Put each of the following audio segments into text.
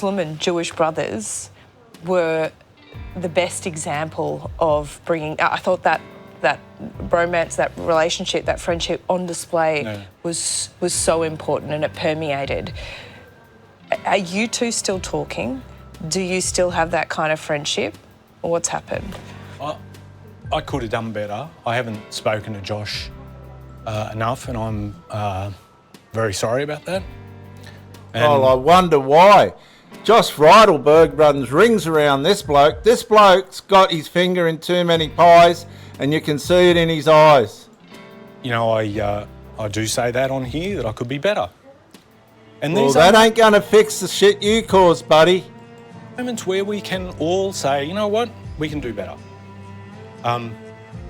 Muslim and Jewish brothers were the best example of bringing... I thought that bromance, that relationship, that friendship on display was so important, and it permeated. Are you two still talking? Do you still have that kind of friendship? Or what's happened? I could have done better. I haven't spoken to Josh enough, and I'm very sorry about that. And I wonder why. Josh Frydelberg runs rings around this bloke. This bloke's got his finger in too many pies, and you can see it in his eyes. You know, I do say that on here, that I could be better. And well, that ain't going to fix the shit you caused, buddy. Moments where we can all say, you know what, we can do better.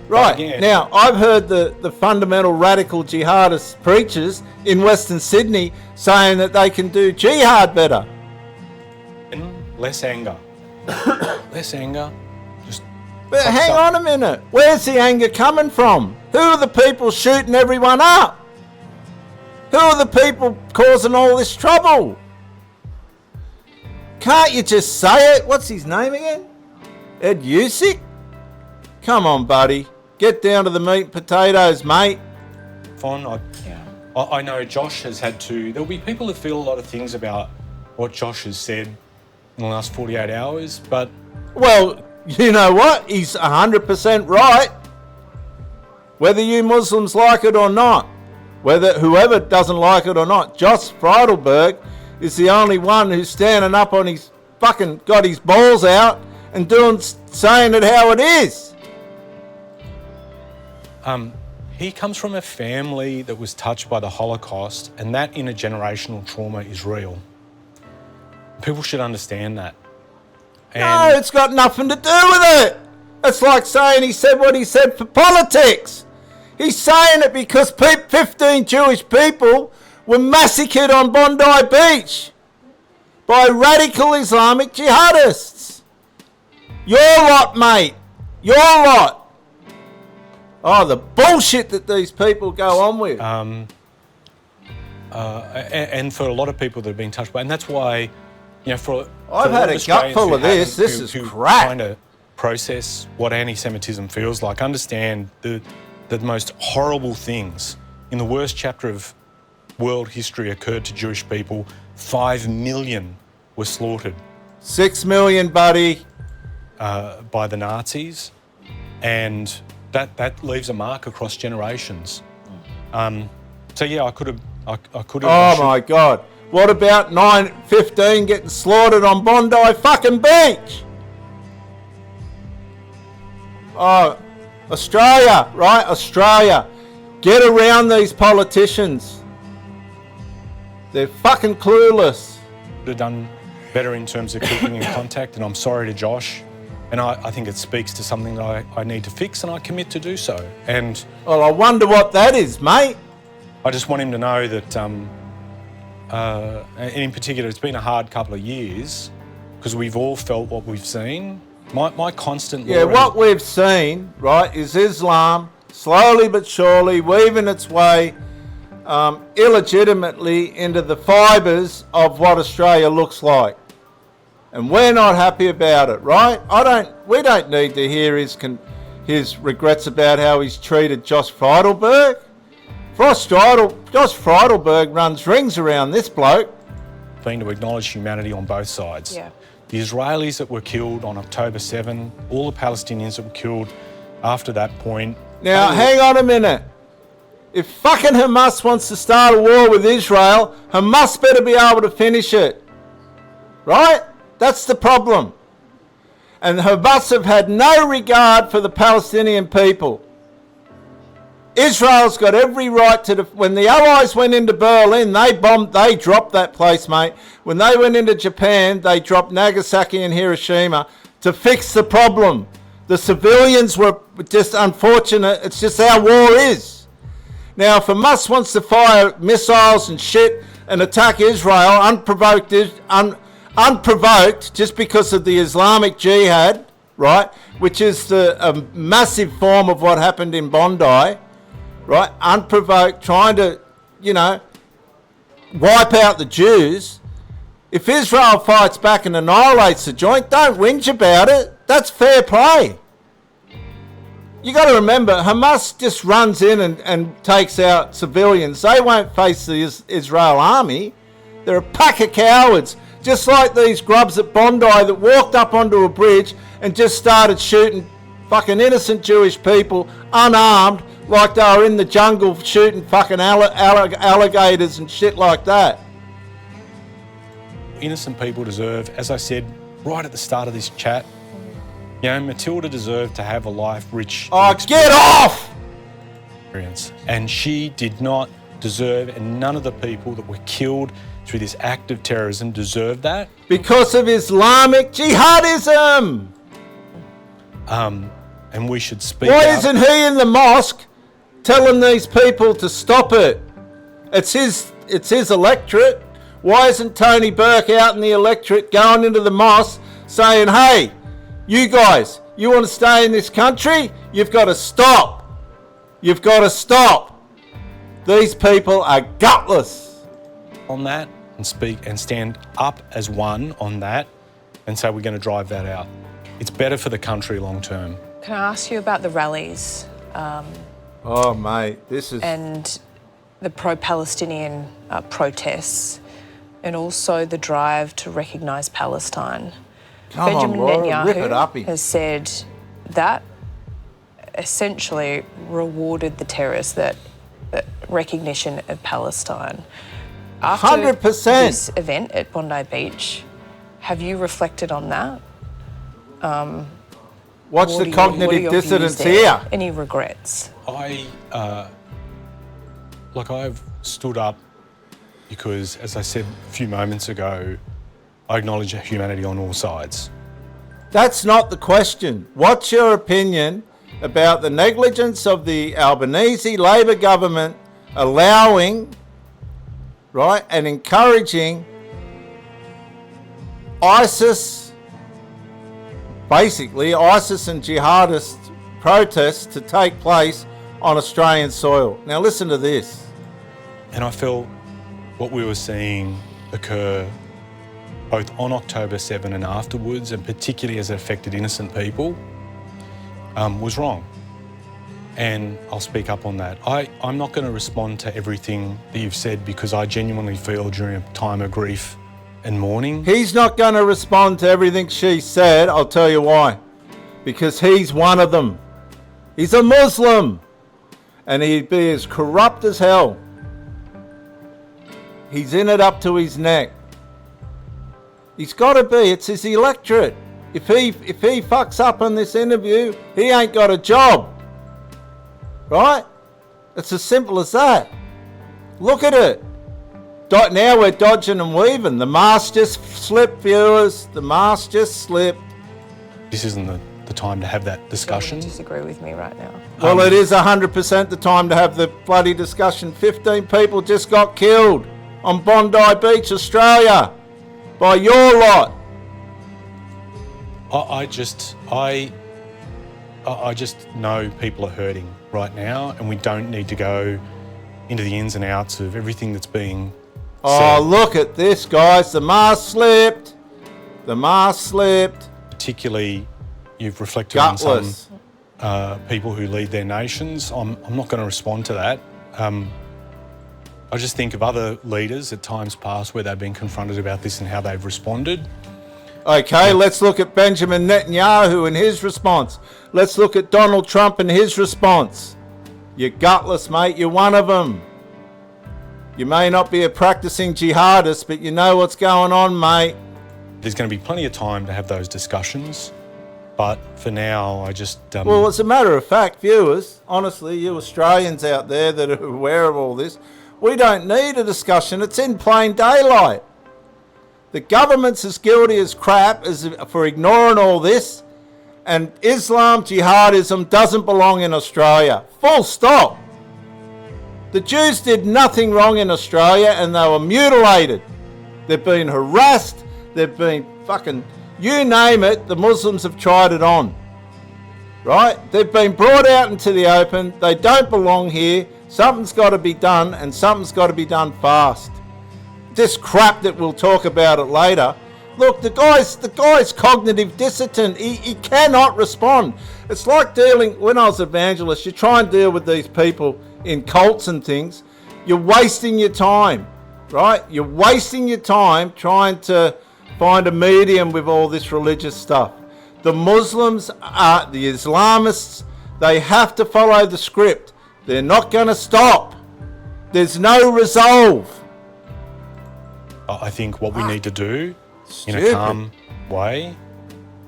Right, yeah. Now, I've heard the fundamental radical jihadist preachers in Western Sydney saying that they can do jihad better. And less anger. Less anger. But hang on a minute. Where's the anger coming from? Who are the people shooting everyone up? Who are the people causing all this trouble? Can't you just say it? What's his name again? Ed HUSIC? Come on, buddy. Get down to the meat and potatoes, mate. I know Josh has had to... There'll be people that feel a lot of things about what Josh has said in the last 48 hours, but... Well, you know what? He's 100% right. Whether you Muslims like it or not, whoever doesn't like it or not, Josh Frydelberg is the only one who's standing up on his fucking... got his balls out and saying it how it is. He comes from a family that was touched by the Holocaust, and that intergenerational trauma is real. People should understand that. No, it's got nothing to do with it. It's like saying he said what he said for politics. He's saying it because 15 Jewish people were massacred on Bondi Beach by radical Islamic jihadists. Your lot, mate. Your lot. Oh, the bullshit that these people go on with. And for a lot of people that have been touched by, and that's why, you know, I've had a gut full of this. This is crap. Trying to process what anti-Semitism feels like, understand the most horrible things in the worst chapter of world history occurred to Jewish people. 5 million were slaughtered. 6 million, buddy. By the Nazis, and that leaves a mark across generations. So yeah, I could have. Oh my God! What about 9/15 getting slaughtered on Bondi fucking beach? Oh, Australia, right? Australia, get around these politicians. They're fucking clueless. Could have done better in terms of keeping in contact, and I'm sorry to Josh. And I think it speaks to something that I need to fix, and I commit to do so. And well, I wonder what that is, mate. I just want him to know that, and in particular, it's been a hard couple of years because we've all felt what we've seen. My constant... Yeah, what we've seen, right, is Islam slowly but surely weaving its way illegitimately into the fibres of what Australia looks like. And we're not happy about it, right? We don't need to hear his regrets about how he's treated Josh Frydelberg. Josh Frydelberg runs rings around this bloke. Been to acknowledge humanity on both sides. Yeah. The Israelis that were killed on October 7, all the Palestinians that were killed after that point. Now, hang on a minute. If fucking Hamas wants to start a war with Israel, Hamas better be able to finish it. Right? That's the problem. And Hamas have had no regard for the Palestinian people. Israel's got every right to... When the Allies went into Berlin, they dropped that place, mate. When they went into Japan, they dropped Nagasaki and Hiroshima to fix the problem. The civilians were just unfortunate. It's just how war is. Now, if Hamas wants to fire missiles and shit and attack Israel unprovoked, just because of the Islamic Jihad, right, which is a massive form of what happened in Bondi, right, unprovoked, trying to, wipe out the Jews. If Israel fights back and annihilates the joint, don't whinge about it. That's fair play. You got to remember, Hamas just runs in and takes out civilians. They won't face the Israel army. They're a pack of cowards. Just like these grubs at Bondi that walked up onto a bridge and just started shooting fucking innocent Jewish people, unarmed, like they were in the jungle shooting fucking alligators and shit like that. Innocent people deserve, as I said right at the start of this chat, you know, Matilda deserved to have a life rich in Get off! experience. And she did not deserve, and none of the people that were killed through this act of terrorism deserve that. Because of Islamic jihadism! And we should speak Why out. isn't he in the mosque telling these people to stop it? It's his electorate. Why isn't Tony Burke out in the electorate going into the mosque saying, hey, you guys, you want to stay in this country? You've got to stop. You've got to stop. These people are gutless. On that and speak and stand up as one on that and say we're going to drive that out. It's better for the country long term. Can I ask you about the rallies? Oh, mate, this is... And the pro-Palestinian protests, and also the drive to recognise Palestine. Come Benjamin on, Laura, rip it up. Netanyahu has said that essentially rewarded the terrorists, that recognition of Palestine. After 100%. this event at Bondi Beach, have you reflected on that? What's What the are your cognitive views dissonance there? here? Any regrets? I've stood up because, as I said a few moments ago, I acknowledge humanity on all sides. That's not the question. What's your opinion about the negligence of the Albanese Labor government allowing, right, and encouraging ISIS, basically ISIS and jihadist protests to take place on Australian soil? Now listen to this. And I felt what we were seeing occur both on October 7 and afterwards, and particularly as it affected innocent people, was wrong. And I'll speak up on that. I'm not going to respond to everything that you've said because I genuinely feel during a time of grief and mourning. He's not going to respond to everything she said. I'll tell you why. Because he's one of them. He's a Muslim. And he'd be as corrupt as hell. He's in it up to his neck. He's got to be. It's his electorate. If he fucks up on this interview, he ain't got a job. Right? It's as simple as that. Look at it. Now we're dodging and weaving. The mask just slipped, viewers. The mask just slipped. This isn't the time to have that discussion. You disagree with me right now. Well, it is 100% the time to have the bloody discussion. 15 people just got killed on Bondi Beach, Australia, by your lot. I just know people are hurting right now, and we don't need to go into the ins and outs of everything that's being said. Oh, look at this, guys. The mask slipped. The mask slipped. Particularly, you've reflected Gutless. on some people who lead their nations. I'm not going to respond to that. I just think of other leaders at times past where they've been confronted about this and how they've responded. Okay, let's look at Benjamin Netanyahu and his response. Let's look at Donald Trump and his response. You're gutless, mate. You're one of them. You may not be a practicing jihadist, but you know what's going on, mate. There's going to be plenty of time to have those discussions, but for now, I just... Well, as a matter of fact, viewers, honestly, you Australians out there that are aware of all this, we don't need a discussion. It's in plain daylight. The government's as guilty as crap as for ignoring all this, and Islam, jihadism doesn't belong in Australia. Full stop. The Jews did nothing wrong in Australia and they were mutilated. They've been harassed. They've been fucking, you name it, the Muslims have tried it on. Right? They've been brought out into the open. They don't belong here. Something's got to be done, and something's got to be done fast. this crap that we'll talk about it later. Look, the guy's cognitive dissident. He cannot respond. It's like dealing, when I was evangelist, you try and deal with these people in cults and things. You're wasting your time, right? You're wasting your time trying to find a medium with all this religious stuff. The Muslims, the Islamists, they have to follow the script. They're not going to stop. There's no resolve. I think what we need to do in a calm way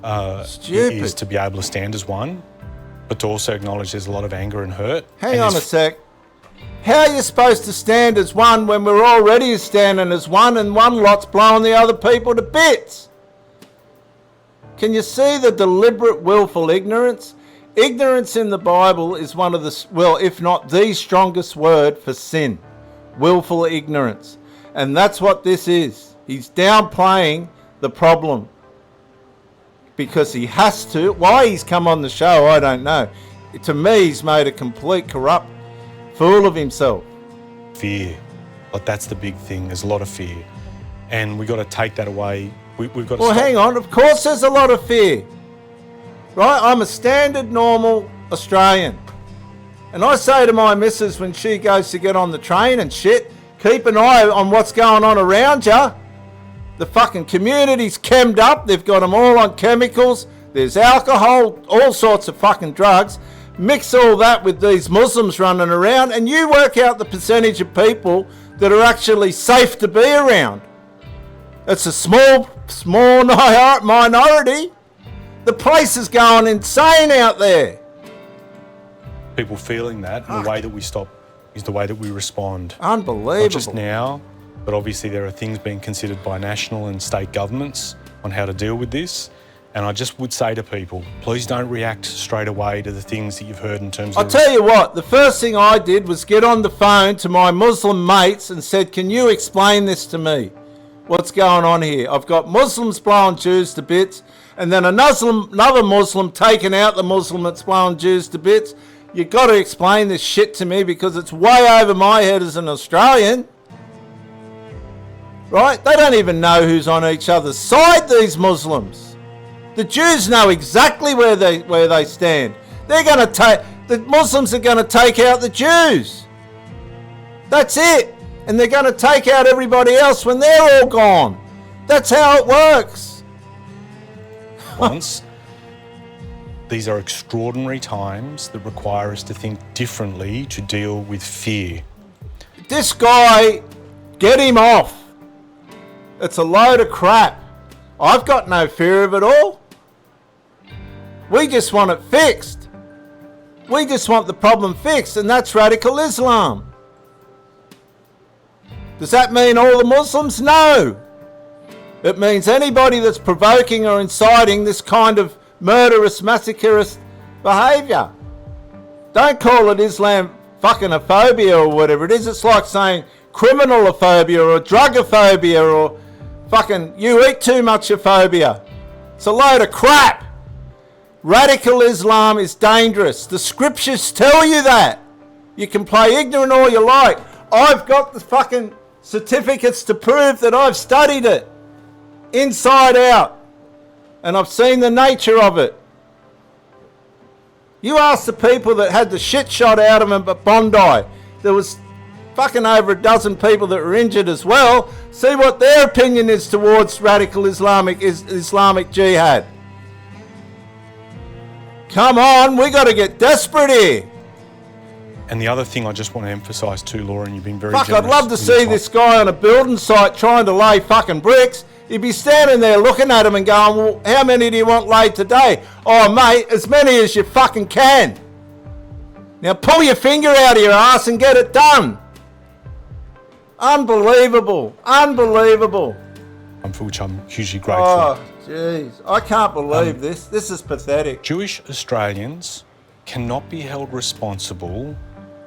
is to be able to stand as one, but to also acknowledge there's a lot of anger and hurt. Hang on a sec. How are you supposed to stand as one when we're already standing as one and one lot's blowing the other people to bits? Can you see the deliberate, willful ignorance? Ignorance in the Bible is one of the, well, if not the strongest word for sin. Willful ignorance. And that's what this is. He's downplaying the problem. Because he has to. Why he's come on the show, I don't know. To me, he's made a complete corrupt fool of himself. Fear. Like, that's the big thing. There's a lot of fear. And we've got to take that away. We've got to Well, hang on. Of course there's a lot of fear. Right? I'm a standard, normal Australian. And I say to my missus when she goes to get on the train and shit, keep an eye on what's going on around you. The fucking community's chemmed up. They've got them all on chemicals. There's alcohol, all sorts of fucking drugs. Mix all that with these Muslims running around and you work out the percentage of people that are actually safe to be around. It's a small minority. The place is going insane out there. People feeling that, and the way that we stop is the way that we respond. Unbelievable. Not just now, but obviously there are things being considered by national and state governments on how to deal with this. And I just would say to people, please don't react straight away to the things that you've heard in terms of... I'll tell you what, the first thing I did was get on the phone to my Muslim mates and said, can you explain this to me? What's going on here? I've got Muslims blowing Jews to bits, and then another Muslim taking out the Muslim that's blowing Jews to bits. You've got to explain this shit to me because it's way over my head as an Australian. Right? They don't even know who's on each other's side, these Muslims. The Jews know exactly where they stand. They're going to take, the Muslims are going to take out the Jews. That's it. And they're going to take out everybody else when they're all gone. That's how it works. Once, these are extraordinary times that require us to think differently to deal with fear. This guy, get him off. It's a load of crap. I've got no fear of it all. We just want it fixed. We just want the problem fixed, and that's radical Islam. Does that mean all the Muslims? No. It means anybody that's provoking or inciting this kind of murderous, massacrist behaviour. Don't call it Islam fucking a phobia or whatever it is. It's like saying criminalophobia or drugophobia or fucking you eat too much phobia. It's a load of crap. Radical Islam is dangerous. The scriptures tell you that. You can play ignorant all you like. I've got the fucking certificates to prove that I've studied it inside out. And I've seen the nature of it. You ask the people that had the shit shot out of them at Bondi. There was fucking over a dozen people that were injured as well. See what their opinion is towards radical Islamic jihad. Come on, we got to get desperate here. And the other thing I just want to emphasise too, Laura, and you've been very generous. I'd love to see this guy on a building site trying to lay fucking bricks. He'd be standing there looking at him and going, well, how many do you want laid today? Oh, mate, as many as you fucking can. Now pull your finger out of your ass and get it done. Unbelievable. Unbelievable. For which I'm hugely grateful. Oh, jeez. I can't believe this. This is pathetic. Jewish Australians cannot be held responsible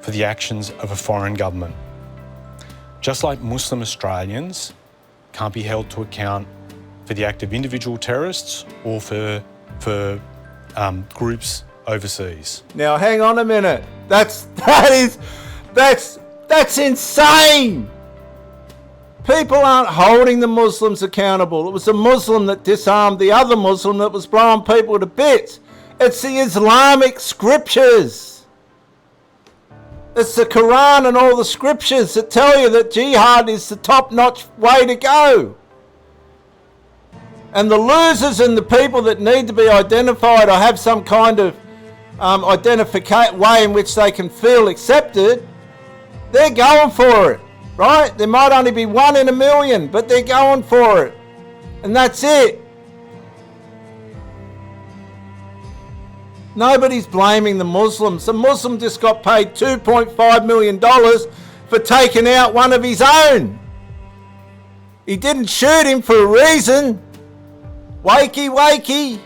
for the actions of a foreign government. Just like Muslim Australians can't be held to account for the act of individual terrorists or for groups overseas. Now, hang on a minute. That's insane. People aren't holding the Muslims accountable. It was a Muslim that disarmed the other Muslim that was blowing people to bits. It's the Islamic scriptures. It's the Quran and all the scriptures that tell you that jihad is the top-notch way to go. And the losers and the people that need to be identified or have some kind of way in which they can feel accepted, they're going for it, right? There might only be 1 in a million, but they're going for it. And that's it. Nobody's blaming the Muslims. The Muslim just got paid $2.5 million for taking out one of his own. He didn't shoot him for a reason. Wakey, wakey.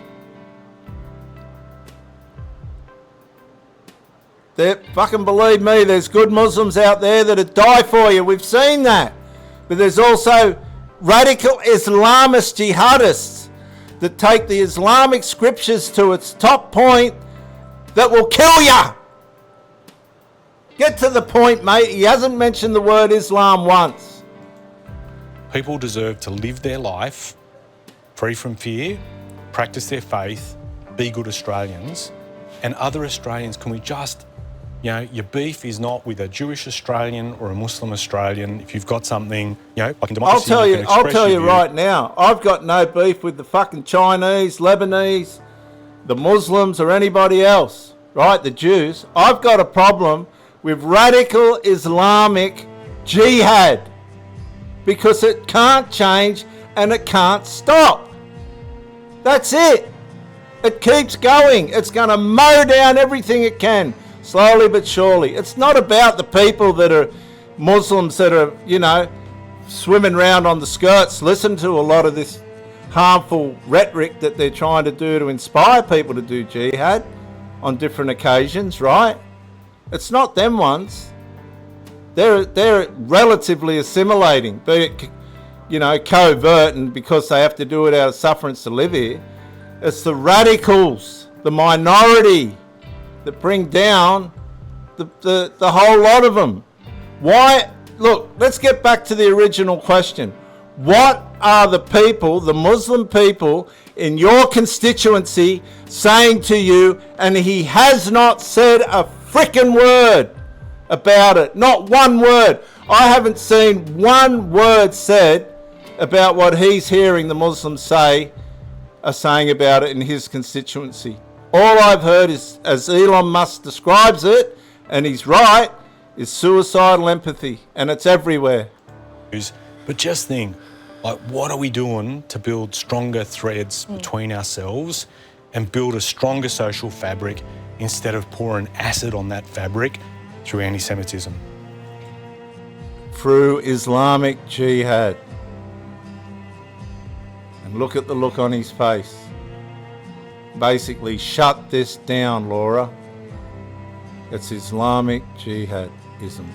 Fucking believe me, there's good Muslims out there that'd die for you. We've seen that. But there's also radical Islamist jihadists that take the Islamic scriptures to its top point that will kill ya. Get to the point, mate. He hasn't mentioned the word Islam once. People deserve to live their life free from fear, practice their faith, be good Australians. And other Australians, can we just, your beef is not with a Jewish Australian or a Muslim Australian. If you've got something, like in democracy, I'll tell you right now, I've got no beef with the fucking Chinese, Lebanese, the Muslims or anybody else, right? The Jews. I've got a problem with radical Islamic jihad because it can't change and it can't stop. That's it. It keeps going. It's going to mow down everything it can, slowly but surely. It's not about the people that are Muslims that are, swimming around on the skirts. Listen to a lot of this harmful rhetoric that they're trying to do to inspire people to do jihad on different occasions, right? It's not them ones. They're relatively assimilating, be it covert and because they have to do it out of sufferance to live here. It's the radicals, the minority that bring down the whole lot of them. Why? Look, let's get back to the original question. What are the people, the Muslim people in your constituency saying to you? And he has not said a frickin' word about it. Not one word. I haven't seen one word said about what he's hearing the Muslims are saying about it in his constituency. All I've heard is, as Elon Musk describes it, and he's right, is suicidal empathy, and it's everywhere. But just think, what are we doing to build stronger threads between ourselves and build a stronger social fabric instead of pouring acid on that fabric through anti-Semitism? Through Islamic jihad. And look at the look on his face. Basically, shut this down, Laura. It's Islamic jihadism.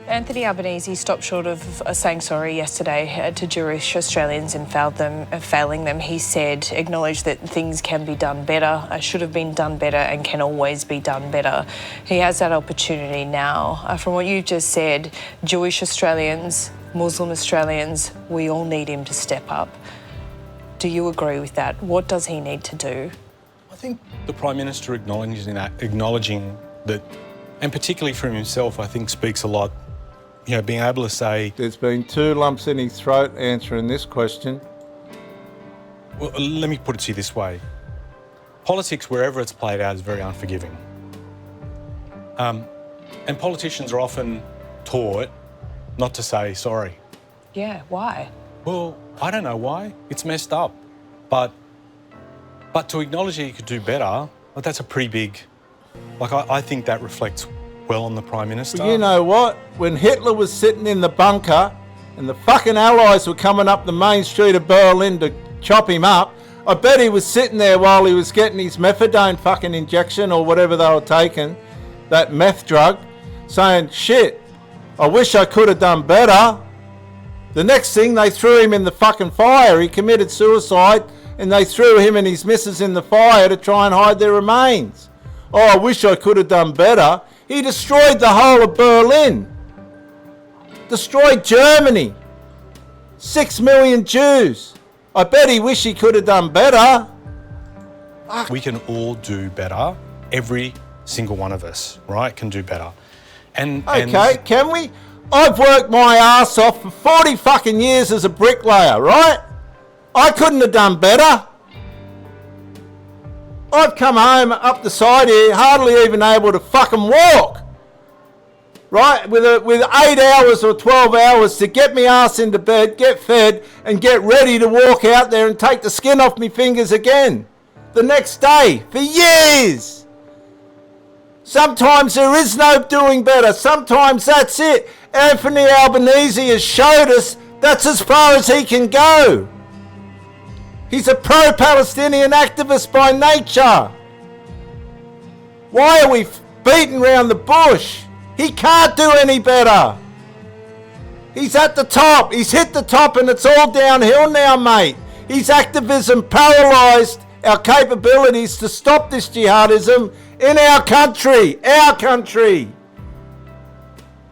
Anthony Albanese stopped short of saying sorry yesterday to Jewish Australians and failing them. He said, acknowledged that things can be done better, should have been done better and can always be done better. He has that opportunity now. From what you've just said, Jewish Australians, Muslim Australians, we all need him to step up. Do you agree with that? What does he need to do? I think the Prime Minister acknowledging that, and particularly from himself, I think speaks a lot. Being able to say... There's been 2 lumps in his throat answering this question. Well, let me put it to you this way. Politics, wherever it's played out, is very unforgiving. And politicians are often taught not to say sorry. Yeah, why? Well, I don't know why. It's messed up. But to acknowledge that you could do better, that's a pretty big... I think that reflects well on the Prime Minister. Well, you know what? When Hitler was sitting in the bunker and the fucking Allies were coming up the main street of Berlin to chop him up, I bet he was sitting there while he was getting his methadone fucking injection or whatever they were taking, that meth drug, saying, shit, I wish I could have done better. The next thing, they threw him in the fucking fire. He committed suicide and they threw him and his missus in the fire to try and hide their remains. Oh, I wish I could have done better. He destroyed the whole of Berlin. Destroyed Germany. 6 million Jews. I bet he wish he could have done better. We can all do better. Every single one of us, right, can do better. Okay, can we? I've worked my ass off for 40 fucking years as a bricklayer, right? I couldn't have done better. I've come home up the side here, hardly even able to fucking walk. Right, with 8 hours or 12 hours to get me ass into bed, get fed, and get ready to walk out there and take the skin off me fingers again. The next day, for years. Sometimes there is no doing better. Sometimes that's it. Anthony Albanese has showed us that's as far as he can go. He's a pro-Palestinian activist by nature. Why are we beating around the bush? He can't do any better. He's at the top. He's hit the top and it's all downhill now, mate. His activism paralysed our capabilities to stop this jihadism in our country. Our country.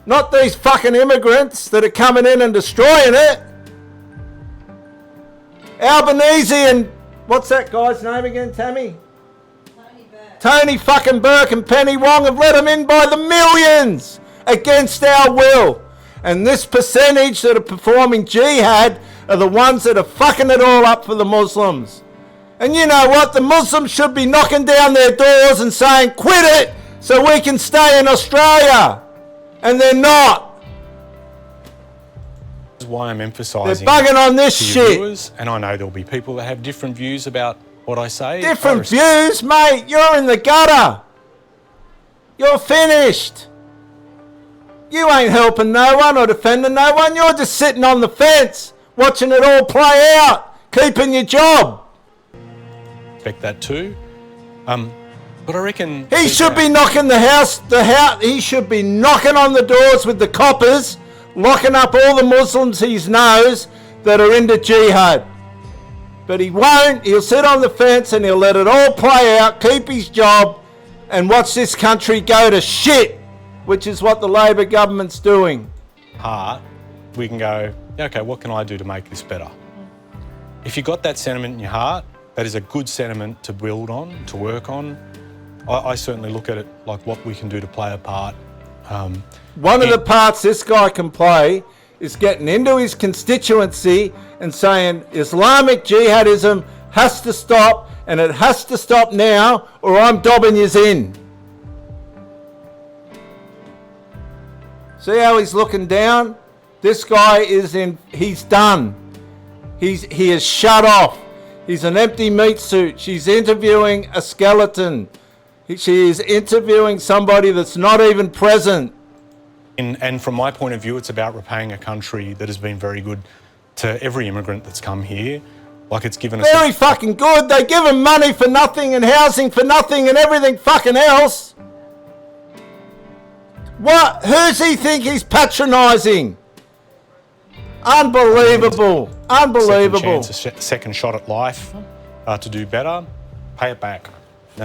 Not these fucking immigrants that are coming in and destroying it. Albanese and, what's that guy's name again, Tammy? Tony fucking Burke and Penny Wong have let them in by the millions against our will. And this percentage that are performing jihad are the ones that are fucking it all up for the Muslims. And you know what? The Muslims should be knocking down their doors and saying, quit it so we can stay in Australia. And they're not. This is why I'm emphasising. They're bugging on this shit. Viewers, and I know there'll be people that have different views about what I say. Different views, mate. You're in the gutter. You're finished. You ain't helping no one or defending no one. You're just sitting on the fence, watching it all play out, keeping your job. Expect that too. But I reckon he should be knocking the house. He should be knocking on the doors with the coppers, locking up all the Muslims he knows that are into jihad. But he won't. He'll sit on the fence and he'll let it all play out, keep his job, and watch this country go to shit, which is what the Labor government's doing. Heart, we can go, okay, what can I do to make this better? If you've got that sentiment in your heart, that is a good sentiment to build on, to work on. I certainly look at it like what we can do to play a part. One of the parts this guy can play is getting into his constituency and saying Islamic jihadism has to stop, and it has to stop now or I'm dobbing yous in. See how he's looking down? This guy he's done. He is shut off. He's an empty meat suit. She's interviewing a skeleton. She is interviewing somebody that's not even present. And from my point of view, it's about repaying a country that has been very good to every immigrant that's come here. Like it's given us... Very fucking good. They give them money for nothing and housing for nothing and everything fucking else. What? Who's he think he's patronising? Unbelievable. Unbelievable. Second chance, a second shot at life to do better. Pay it back.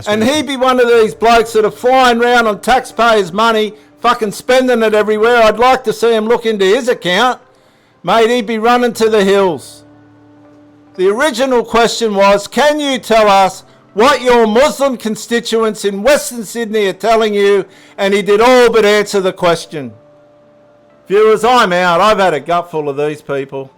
And he'd be one of these blokes that are flying around on taxpayers' money, fucking spending it everywhere. I'd like to see him look into his account. Mate, he'd be running to the hills. The original question was, can you tell us what your Muslim constituents in Western Sydney are telling you? And he did all but answer the question. Viewers, I'm out. I've had a gutful of these people.